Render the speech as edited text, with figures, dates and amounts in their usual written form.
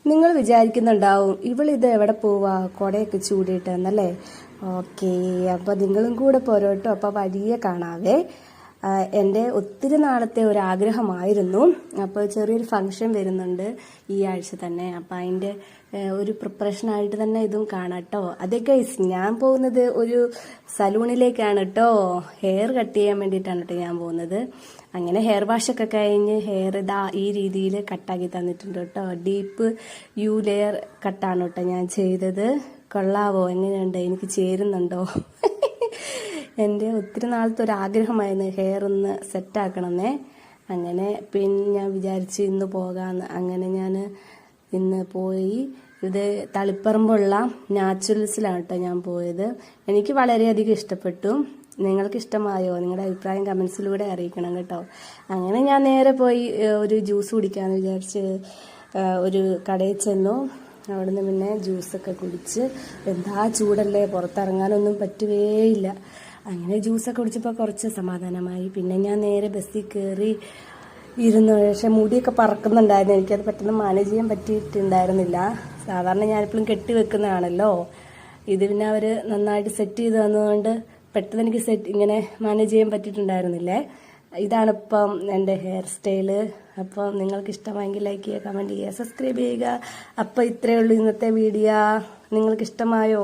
നിങ്ങൾ വിചാരിക്കുന്നുണ്ടാവും ഇവളിത് എവിടെ പോവാ കൊടയൊക്കെ ചൂടിയിട്ടെന്നല്ലേ. ഓക്കെ, അപ്പോൾ നിങ്ങളും കൂടെ പോരോട്ടോ. അപ്പോൾ വലിയ കാണാവേ. എൻ്റെ ഒത്തിരി നാളത്തെ ഒരു ആഗ്രഹമായിരുന്നു. അപ്പോൾ ചെറിയൊരു ഫംഗ്ഷൻ വരുന്നുണ്ട് ഈ ആഴ്ച തന്നെ. അപ്പം അതിൻ്റെ ഒരു പ്രിപ്പറേഷനായിട്ട് തന്നെ ഇതും കാണാം കേട്ടോ. അതേ ഗൈസ്, ഞാൻ പോകുന്നത് ഒരു സലൂണിലേക്കാണ് കേട്ടോ. ഹെയർ കട്ട് ചെയ്യാൻ വേണ്ടിയിട്ടാണ് കേട്ടോ ഞാൻ പോകുന്നത്. അങ്ങനെ ഹെയർ വാഷൊക്കെ കഴിഞ്ഞ് ഹെയർ ഇതാ ഈ രീതിയിൽ കട്ടാക്കി തന്നിട്ടുണ്ട് കേട്ടോ. ഡീപ്പ് യു ലെയർ കട്ടാണ് കേട്ടോ ഞാൻ ചെയ്തത്. കൊള്ളാവോ? എങ്ങനെയുണ്ട്? എനിക്ക് ചേരുന്നുണ്ടോ? എൻ്റെ ഒത്തിരി നാളത്തെ ഒരു ആഗ്രഹമായിരുന്നു ഹെയർ ഒന്ന് സെറ്റാക്കണമെന്നേ. അങ്ങനെ പിന്നെ ഞാൻ വിചാരിച്ച് ഇന്ന് പോകാമെന്ന്. അങ്ങനെ ഞാൻ ഇന്ന് പോയി. ഇത് തളിപ്പറമ്പുള്ള നാച്ചുറൽസിലാണ് കേട്ടോ ഞാൻ പോയത്. എനിക്ക് വളരെയധികം ഇഷ്ടപ്പെട്ടു. നിങ്ങൾക്ക് ഇഷ്ടമായോ? നിങ്ങളുടെ അഭിപ്രായം കമൻസിലൂടെ അറിയിക്കണം കേട്ടോ. അങ്ങനെ ഞാൻ നേരെ പോയി ഒരു ജ്യൂസ് കുടിക്കാമെന്ന് വിചാരിച്ച് ഒരു കടയിൽ ചെന്നു. അവിടുന്ന് പിന്നെ ജ്യൂസൊക്കെ കുടിച്ച്, എന്താ ചൂടല്ലേ, പുറത്തിറങ്ങാനൊന്നും പറ്റുകയില്ല. അങ്ങനെ ജ്യൂസൊക്കെ കുടിച്ചപ്പോൾ കുറച്ച് സമാധാനമായി. പിന്നെ ഞാൻ നേരെ ബസ്സിൽ കയറി ഇരുന്നു. പക്ഷെ മുടിയൊക്കെ പറക്കുന്നുണ്ടായിരുന്നു. എനിക്കത് പെട്ടെന്ന് മാനേജ് ചെയ്യാൻ പറ്റിയിട്ടുണ്ടായിരുന്നില്ല. സാധാരണ ഞാനിപ്പോഴും കെട്ടി വെക്കുന്നതാണല്ലോ. ഇത് പിന്നെ അവർ നന്നായിട്ട് സെറ്റ് ചെയ്ത് തന്നതുകൊണ്ട് പെട്ടെന്ന് എനിക്ക് ഇങ്ങനെ മാനേജ് ചെയ്യാൻ പറ്റിയിട്ടുണ്ടായിരുന്നില്ലേ. ഇതാണിപ്പം എൻ്റെ ഹെയർ സ്റ്റൈല്. അപ്പം നിങ്ങൾക്ക് ഇഷ്ടമായെങ്കിൽ ലൈക്ക് ചെയ്യുക, കമൻറ്റ് ചെയ്യുക, സബ്സ്ക്രൈബ് ചെയ്യുക. അപ്പോൾ ഇത്രയേ ഉള്ളൂ ഇന്നത്തെ വീഡിയോ. നിങ്ങൾക്ക് ഇഷ്ടമായോ?